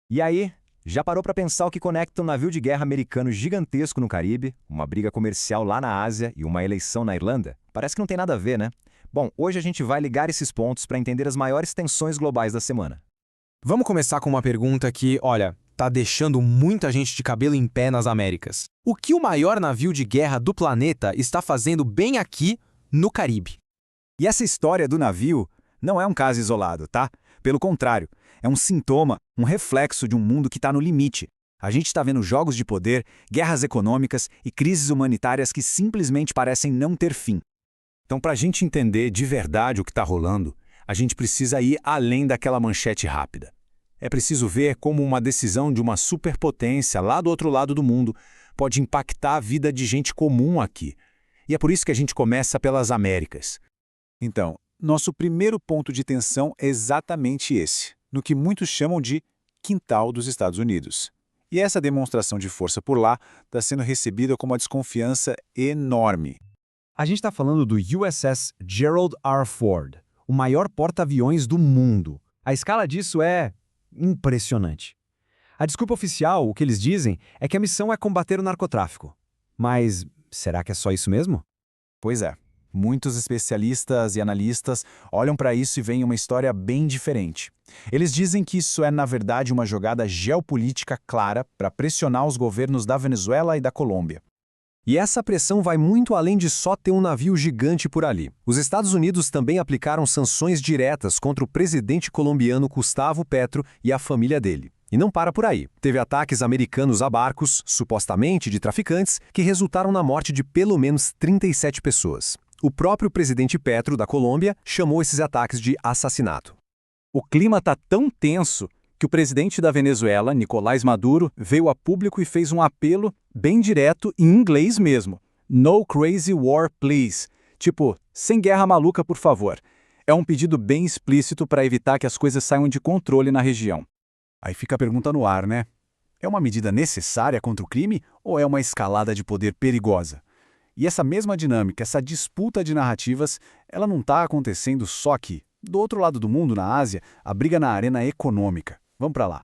E aí, já parou para pensar o que conecta um navio de guerra americano gigantesco no Caribe, uma briga comercial lá na Ásia e uma eleição na Irlanda? Parece que não tem nada a ver, né? Bom, hoje a gente vai ligar esses pontos para entender as maiores tensões globais da semana. Vamos começar com uma pergunta que, olha, tá deixando muita gente de cabelo em pé nas Américas. O que o maior navio de guerra do planeta está fazendo bem aqui, no Caribe? E essa história do navio não é um caso isolado, tá? Pelo contrário, é um sintoma, um reflexo de um mundo que está no limite. A gente está vendo jogos de poder, guerras econômicas e crises humanitárias que simplesmente parecem não ter fim. Então, para a gente entender de verdade o que está rolando, a gente precisa ir além daquela manchete rápida. É preciso ver como uma decisão de uma superpotência lá do outro lado do mundo pode impactar a vida de gente comum aqui. E é por isso que a gente começa pelas Américas. Então, nosso primeiro ponto de tensão é exatamente esse, no que muitos chamam de quintal dos Estados Unidos. E essa demonstração de força por lá está sendo recebida com uma desconfiança enorme. A gente está falando do USS Gerald R. Ford, o maior porta-aviões do mundo. A escala disso é impressionante. A desculpa oficial, o que eles dizem, é que a missão é combater o narcotráfico. Mas será que é só isso mesmo? Pois é, muitos especialistas e analistas olham para isso e veem uma história bem diferente. Eles dizem que isso é, na verdade, uma jogada geopolítica clara para pressionar os governos da Venezuela e da Colômbia. E essa pressão vai muito além de só ter um navio gigante por ali. Os Estados Unidos também aplicaram sanções diretas contra o presidente colombiano Gustavo Petro e a família dele. E não para por aí. Teve ataques americanos a barcos, supostamente de traficantes, que resultaram na morte de pelo menos 37 pessoas. O próprio presidente Petro, da Colômbia, chamou esses ataques de assassinato. O clima está tão tenso que o presidente da Venezuela, Nicolás Maduro, veio a público e fez um apelo bem direto em inglês mesmo. No crazy war, please. Tipo, sem guerra maluca, por favor. É um pedido bem explícito para evitar que as coisas saiam de controle na região. Aí fica a pergunta no ar, né? É uma medida necessária contra o crime ou é uma escalada de poder perigosa? E essa mesma dinâmica, essa disputa de narrativas, ela não está acontecendo só aqui. Do outro lado do mundo, na Ásia, a briga na arena econômica. Vamos para lá.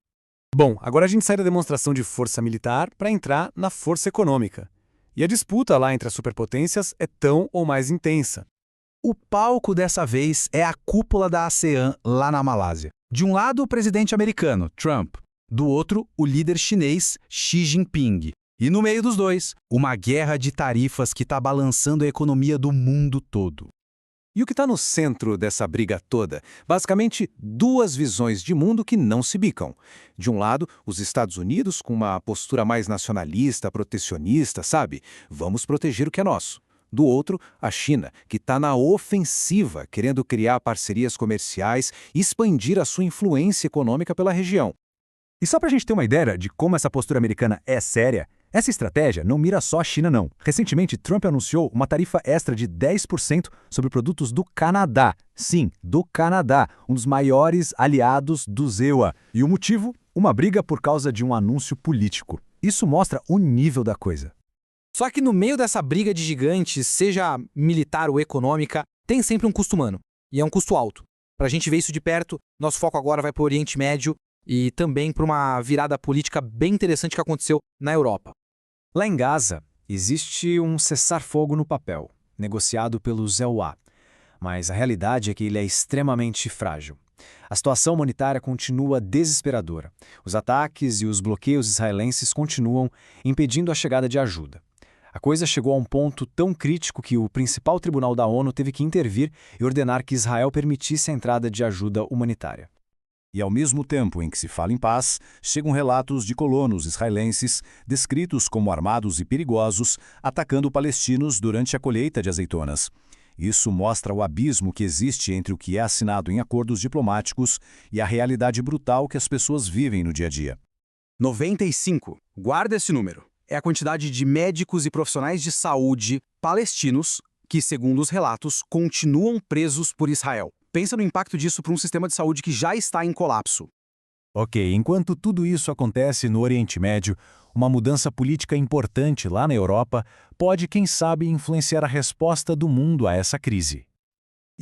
Bom, agora a gente sai da demonstração de força militar para entrar na força econômica. E a disputa lá entre as superpotências é tão ou mais intensa. O palco dessa vez é a cúpula da ASEAN lá na Malásia. De um lado, o presidente americano, Trump. Do outro, o líder chinês, Xi Jinping. E no meio dos dois, uma guerra de tarifas que está balançando a economia do mundo todo. E o que está no centro dessa briga toda? Basicamente, duas visões de mundo que não se bicam. De um lado, os Estados Unidos com uma postura mais nacionalista, protecionista, sabe? Vamos proteger o que é nosso. Do outro, a China, que está na ofensiva, querendo criar parcerias comerciais e expandir a sua influência econômica pela região. E só para a gente ter uma ideia de como essa postura americana é séria, essa estratégia não mira só a China, não. Recentemente, Trump anunciou uma tarifa extra de 10% sobre produtos do Canadá. Sim, do Canadá, um dos maiores aliados do EUA. E o motivo? Uma briga por causa de um anúncio político. Isso mostra o nível da coisa. Só que no meio dessa briga de gigantes, seja militar ou econômica, tem sempre um custo humano. E é um custo alto. Para a gente ver isso de perto, nosso foco agora vai para o Oriente Médio e também para uma virada política bem interessante que aconteceu na Europa. Lá em Gaza, existe um cessar-fogo no papel, negociado pelos EUA. Mas a realidade é que ele é extremamente frágil. A situação humanitária continua desesperadora. Os ataques e os bloqueios israelenses continuam impedindo a chegada de ajuda. A coisa chegou a um ponto tão crítico que o principal tribunal da ONU teve que intervir e ordenar que Israel permitisse a entrada de ajuda humanitária. E ao mesmo tempo em que se fala em paz, chegam relatos de colonos israelenses descritos como armados e perigosos, atacando palestinos durante a colheita de azeitonas. Isso mostra o abismo que existe entre o que é assinado em acordos diplomáticos e a realidade brutal que as pessoas vivem no dia a dia. 95. Guarda esse número. É a quantidade de médicos e profissionais de saúde palestinos que, segundo os relatos, continuam presos por Israel. Pensa no impacto disso para um sistema de saúde que já está em colapso. Ok, enquanto tudo isso acontece no Oriente Médio, uma mudança política importante lá na Europa pode, quem sabe, influenciar a resposta do mundo a essa crise.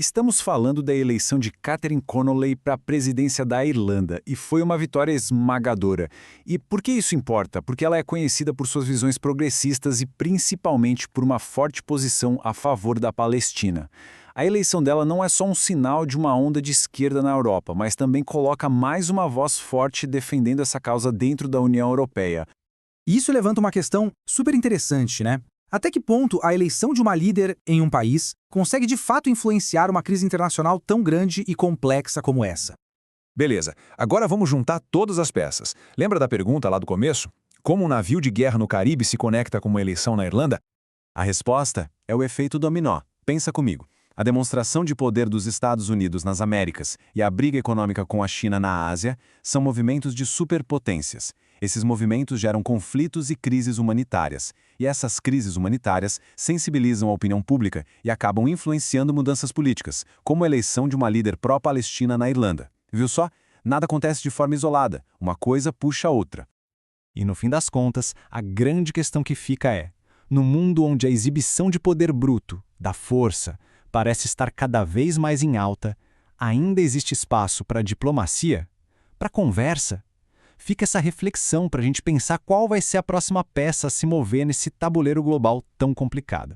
Estamos falando da eleição de Catherine Connolly para a presidência da Irlanda, e foi uma vitória esmagadora. E por que isso importa? Porque ela é conhecida por suas visões progressistas e principalmente por uma forte posição a favor da Palestina. A eleição dela não é só um sinal de uma onda de esquerda na Europa, mas também coloca mais uma voz forte defendendo essa causa dentro da União Europeia. Isso levanta uma questão super interessante, né? Até que ponto a eleição de uma líder em um país consegue de fato influenciar uma crise internacional tão grande e complexa como essa? Beleza, agora vamos juntar todas as peças. Lembra da pergunta lá do começo? Como um navio de guerra no Caribe se conecta com uma eleição na Irlanda? A resposta é o efeito dominó. Pensa comigo. A demonstração de poder dos Estados Unidos nas Américas e a briga econômica com a China na Ásia são movimentos de superpotências. Esses movimentos geram conflitos e crises humanitárias, e essas crises humanitárias sensibilizam a opinião pública e acabam influenciando mudanças políticas, como a eleição de uma líder pró-Palestina na Irlanda. Viu só? Nada acontece de forma isolada, uma coisa puxa a outra. E no fim das contas, a grande questão que fica é: no mundo onde a exibição de poder bruto, da força, parece estar cada vez mais em alta, ainda existe espaço para diplomacia? Para conversa? Fica essa reflexão para a gente pensar qual vai ser a próxima peça a se mover nesse tabuleiro global tão complicado.